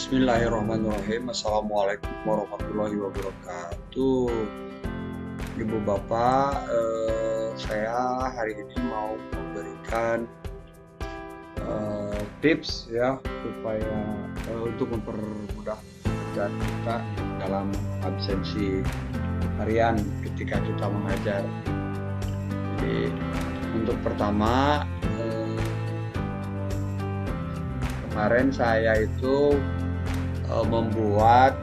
Bismillahirrahmanirrahim. Assalamualaikum warahmatullahi wabarakatuh. Ibu Bapak, saya hari ini mau memberikan tips ya supaya untuk mempermudah pekerjaan kita dalam absensi harian ketika kita mengajar. Jadi untuk pertama, kemarin saya itu membuat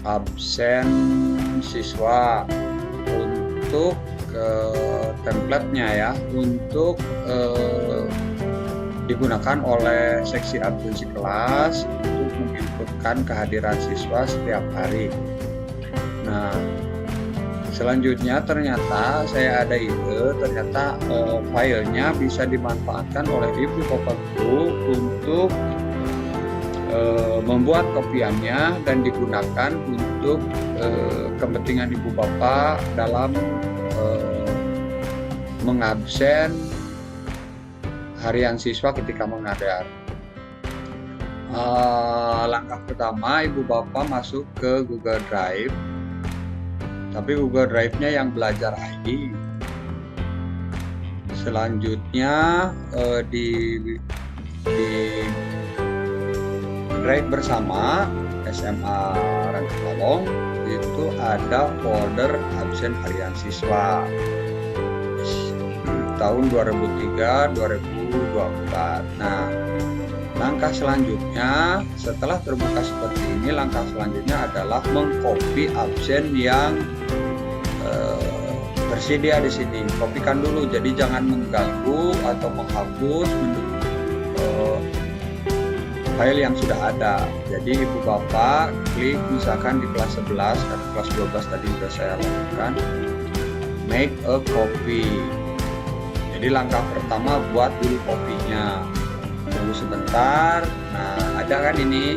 absen siswa untuk template-nya ya, untuk digunakan oleh seksi absensi kelas untuk menginputkan kehadiran siswa setiap hari. Nah, selanjutnya ternyata saya ada ide, ternyata filenya bisa dimanfaatkan oleh ibu bapak guru untuk membuat kopiannya dan digunakan untuk kepentingan ibu bapak dalam mengabsen harian siswa ketika mengajar. Langkah pertama, ibu bapak masuk ke Google Drive, tapi Google Drive-nya yang belajar ID. Selanjutnya di Drive bersama SMA Rangkapalong itu ada folder absen harian siswa tahun 2003-2024. Nah, langkah selanjutnya setelah terbuka seperti ini, langkah selanjutnya adalah mengcopy absen yang tersedia di sini. Kopikan dulu, jadi jangan mengganggu atau menghapus file yang sudah ada. Jadi ibu bapak klik misalkan di kelas 11, karena kelas 12 tadi sudah saya lakukan, make a copy. Jadi langkah pertama buat dulu kopinya. Tunggu sebentar. Nah, ada kan ini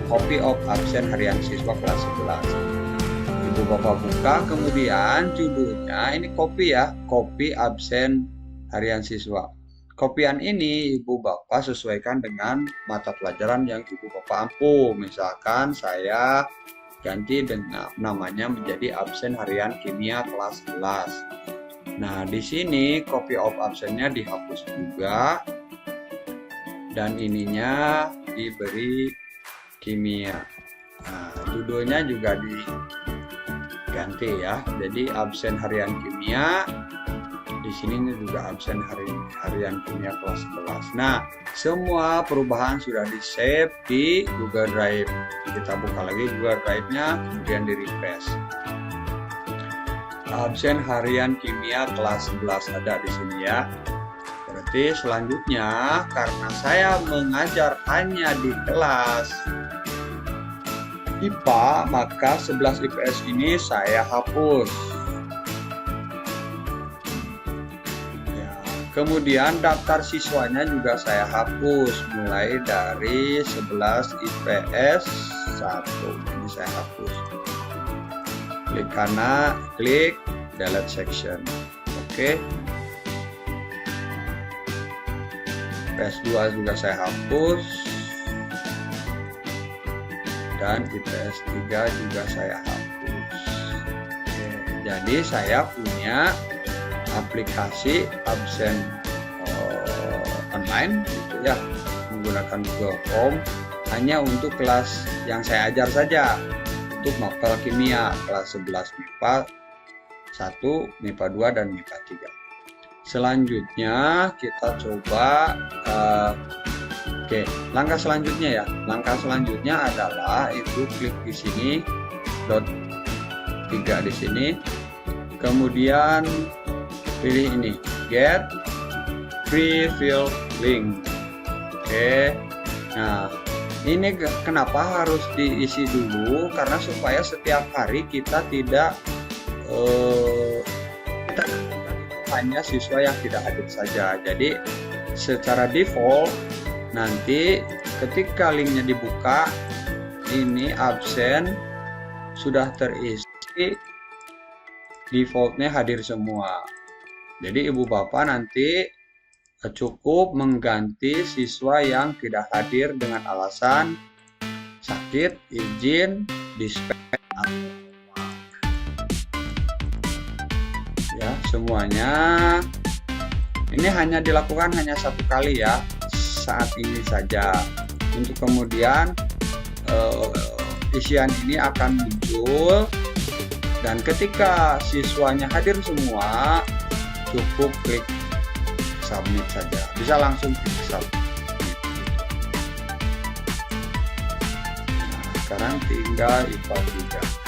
copy of absen harian siswa kelas 11. Ibu bapak buka, kemudian judulnya ini copy ya, copy absen harian siswa. Kopian ini ibu bapak sesuaikan dengan mata pelajaran yang ibu bapak ampuh. Misalkan saya ganti dengan namanya menjadi absen harian kimia kelas 11. Nah, di sini copy of absennya dihapus juga, dan ininya diberi kimia. Nah, judulnya juga diganti ya. Jadi absen harian kimia. Di sini juga absen harian kimia kelas 11. Nah, semua perubahan sudah di-save di Google Drive. Kita buka lagi Google Drive-nya, kemudian di-refresh. Absen harian kimia kelas 11 ada di sini ya. Berarti selanjutnya, karena saya mengajar hanya di kelas IPA, maka 11 IPS ini saya hapus. Kemudian daftar siswanya juga saya hapus, mulai dari 11 IPS 1 ini saya hapus. Klik kanan, klik delete section. Oke. IPS 2 juga saya hapus, dan IPS 3 juga saya hapus. Oke. Jadi saya punya aplikasi absen online gitu ya, menggunakan Google Form hanya untuk kelas yang saya ajar saja, untuk mapel kimia kelas 11 MIPA 1, MIPA 2, dan MIPA 3. Selanjutnya kita coba langkah selanjutnya ya. Langkah selanjutnya adalah itu klik di sini dot 3 di sini, kemudian pilih ini get pre-fill link. Oke. Nah, ini kenapa harus diisi dulu, karena supaya setiap hari kita tidak kita hanya siswa yang tidak hadir saja. Jadi secara default nanti ketika linknya dibuka, ini absen sudah terisi, defaultnya hadir semua. Jadi ibu bapak nanti cukup mengganti siswa yang tidak hadir dengan alasan sakit, izin, dispen, ya semuanya. Ini hanya dilakukan hanya 1 kali ya, saat ini saja. Untuk kemudian isian ini akan muncul, dan ketika siswanya hadir semua, cukup klik submit saja. Bisa langsung klik submit. Nah, sekarang tinggal IPA 3.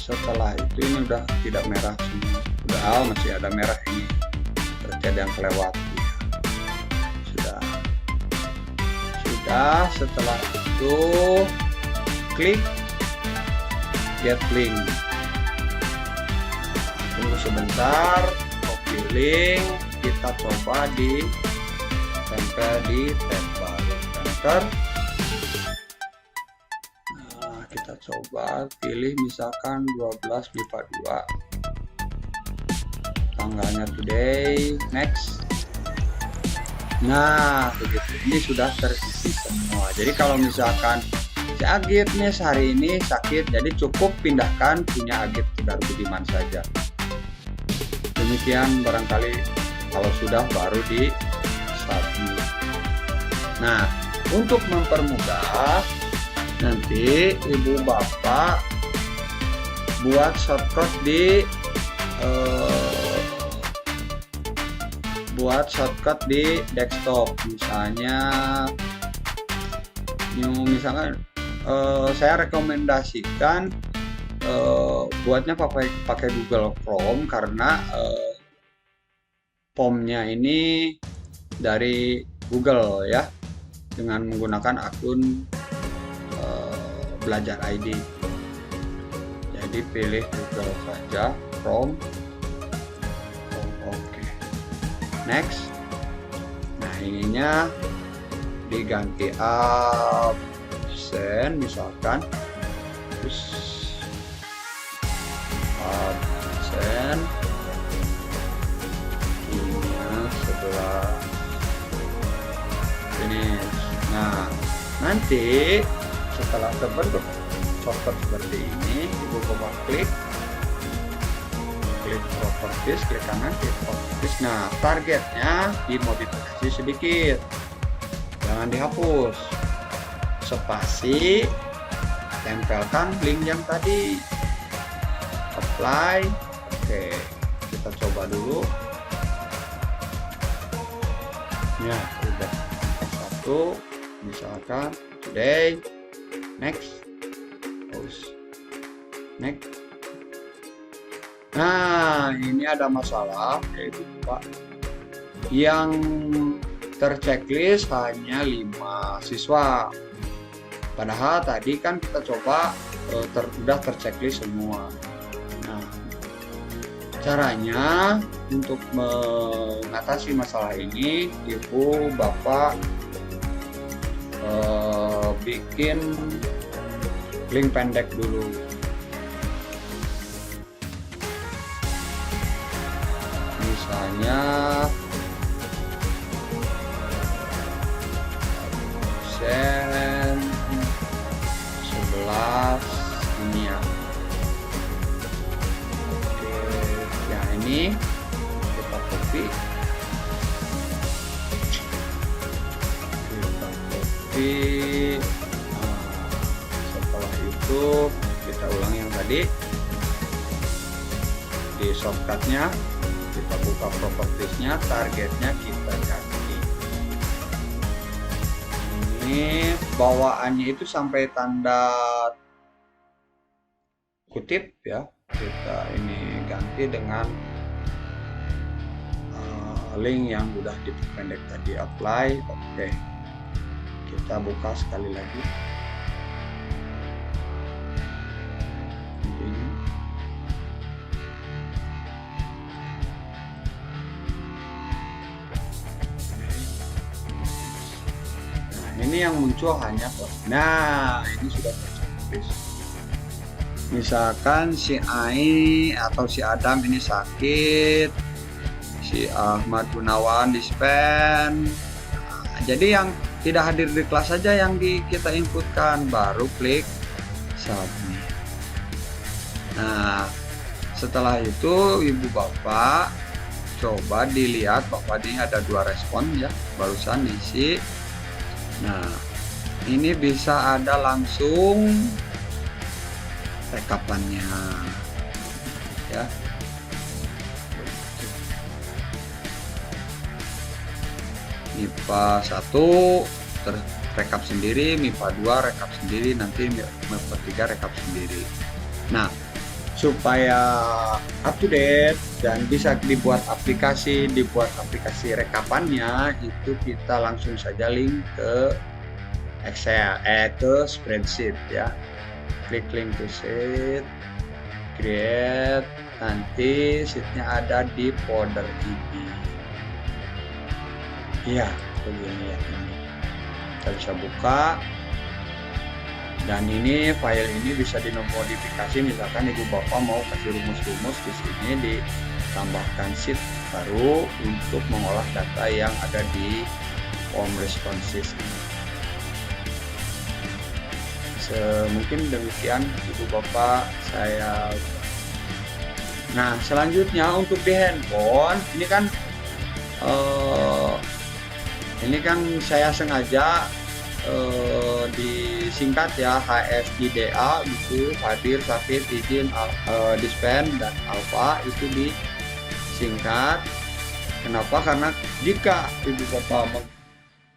Setelah itu ini udah tidak merah semua, udah masih ada merah ini, berarti ada yang kelewat. Sudah. Setelah itu klik get link. Tunggu sebentar, copy link, kita coba di tempel di tab baru, enter. Kita coba pilih misalkan 12 MIPA 2, tanggalnya today, next. Nah begitu, ini sudah terisi semua. Jadi kalau misalkan si Agit nih hari ini sakit, jadi cukup pindahkan punya Agit Tegar Budiman saja. Demikian barangkali, kalau sudah baru di submit. Nah, untuk mempermudah, nanti ibu bapak buat shortcut di desktop. Misalkan saya rekomendasikan buatnya pakai Google Chrome, karena POM-nya ini dari Google ya, dengan menggunakan akun Belajar ID. Jadi pilih Google saja, Chrome. Oke. Next. Nah, ininya diganti absen misalkan. Terus absen ini sebelah finish. Nah, nanti setelah terbentuk shortcut seperti ini, ibu bapak klik properties, klik kanan, klik properties. Nah, targetnya dimodifikasi sedikit, jangan dihapus, spasi, tempelkan link yang tadi, apply. Oke, kita coba dulu ya. Udah satu, misalkan today, next, terus next. Nah, ini ada masalah, yaitu Pak, yang terchecklist hanya 5 siswa, padahal tadi kan kita coba udah terchecklist semua. Nah, caranya untuk mengatasi masalah ini, ibu bapak bikin link pendek dulu. Misalnya absen 11 ini ya. Oke, yang ini kita copy. Setelah itu kita ulang yang tadi di shortcutnya, kita buka propertiesnya, targetnya kita ganti. Ini bawaannya itu sampai tanda kutip ya, kita ini ganti dengan link yang udah diperpendek tadi, apply. Oke. Kita buka sekali lagi. Ini. ini yang muncul hanya nah ini sudah tertulis. Misalkan si Ai atau si Adam ini sakit, si Ahmad Gunawan dispen. Nah, jadi yang tidak hadir di kelas saja yang kita inputkan, baru klik submit. Nah, setelah itu ibu bapak coba dilihat, bapak ini ada 2 respon ya, barusan isi. Nah, ini bisa ada langsung rekapannya ya. MIPA 1 rekap sendiri, MIPA 2 rekap sendiri, nanti MIPA 3 rekap sendiri. Nah, supaya up to date dan bisa dibuat aplikasi rekapannya, itu kita langsung saja link ke Excel, ke spreadsheet ya. Klik link to sheet, create, nanti sheetnya ada di folder ini. Iya, begini ya ini. Kita bisa buka. Dan ini file ini bisa dimodifikasi, misalkan ibu bapak mau kasih rumus-rumus di sini ditambahkan sheet baru untuk mengolah data yang ada di form responses ini. Mungkin demikian ibu bapak saya. Nah, selanjutnya untuk di handphone ini kan saya sengaja disingkat ya, HSIDA gitu, hadir, sakit, izin, dispen, dan alfa itu disingkat. Kenapa? Karena jika ibu bapak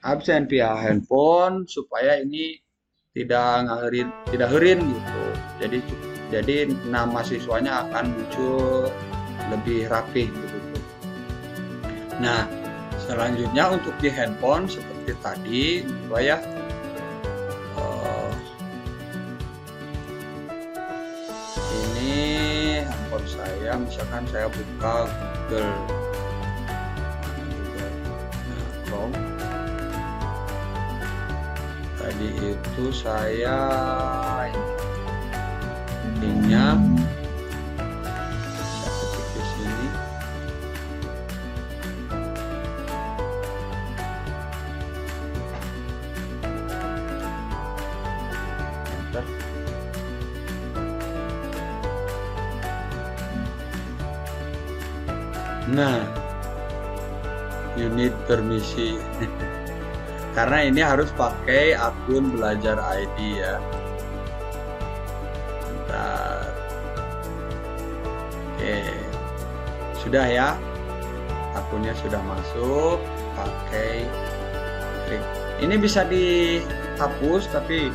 absen via handphone, supaya ini tidak herin gitu. Jadi nama siswanya akan muncul lebih rapih gitu. Nah, selanjutnya untuk di handphone seperti tadi, ya. Ini handphone saya, misalkan saya buka Google Chrome. Tadi itu saya linknya saya ketik di sini. Enter. Nah, unit permisi. Karena ini harus pakai akun Belajar ID ya. Bentar. Oke. Sudah ya. Akunnya sudah masuk. Pakai klik. Ini bisa dihapus, tapi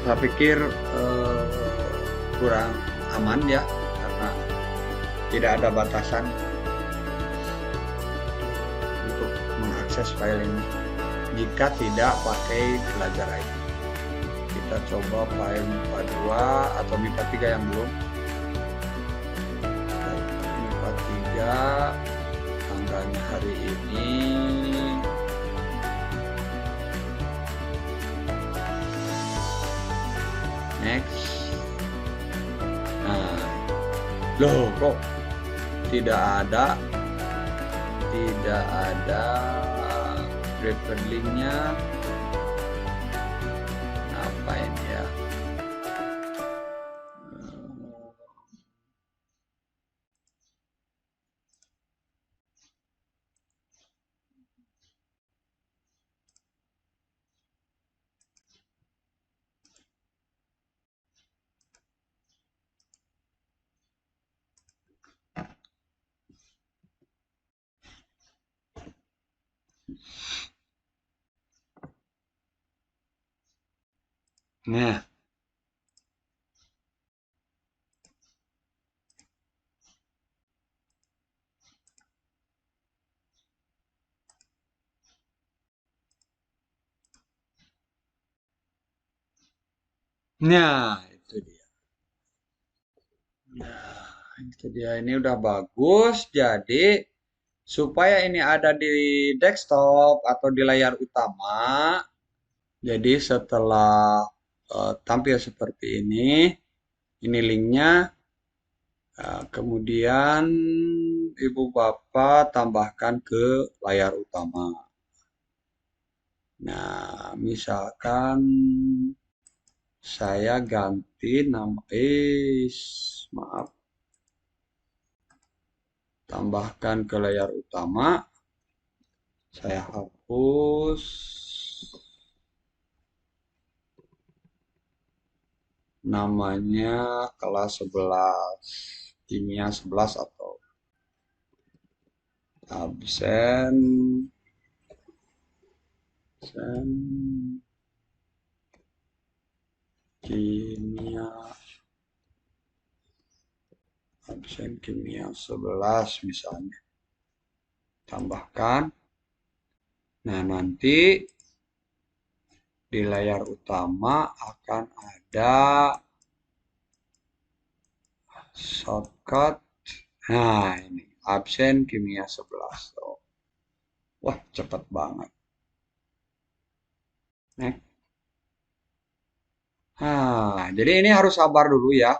saya pikir kurang aman ya, karena tidak ada batasan untuk mengakses file ini jika tidak pakai Belajar ID. Kita coba file MIPA 2 atau MIPA 3 yang belum. MIPA 3 tanggalnya hari ini. Next. Nah, loh kok tidak ada prefer linknya. Apa ini ya? Nah, itu dia. Nah, itu dia, ini udah bagus. Jadi supaya ini ada di desktop atau di layar utama, Jadi setelah tampil seperti ini linknya. Kemudian Ibu Bapak tambahkan ke layar utama. Nah, misalkan saya ganti nama, maaf, tambahkan ke layar utama. Saya hapus. Namanya kelas 11, kimia 11 atau absen, kimia, absen kimia 11 misalnya. Tambahkan. Nah, nanti di layar utama akan ada shortcut. Nah, ini absen kimia 11. Oh. Wah, cepat banget. Nih. Nah, jadi ini harus sabar dulu ya.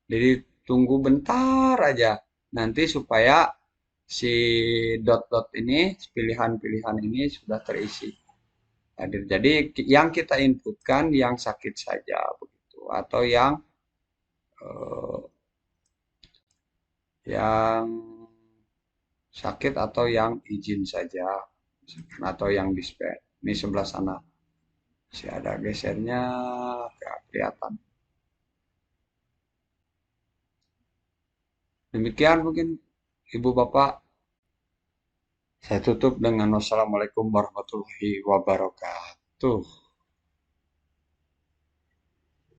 Jadi tunggu bentar aja. Nanti supaya si dot-dot ini, pilihan-pilihan ini sudah terisi hadir. Jadi yang kita inputkan yang sakit saja begitu atau eh, yang sakit atau yang izin saja atau yang dispen. Ini sebelah sana masih ada gesernya, nggak kelihatan. Demikian mungkin Ibu Bapak, saya tutup dengan wassalamualaikum warahmatullahi wabarakatuh.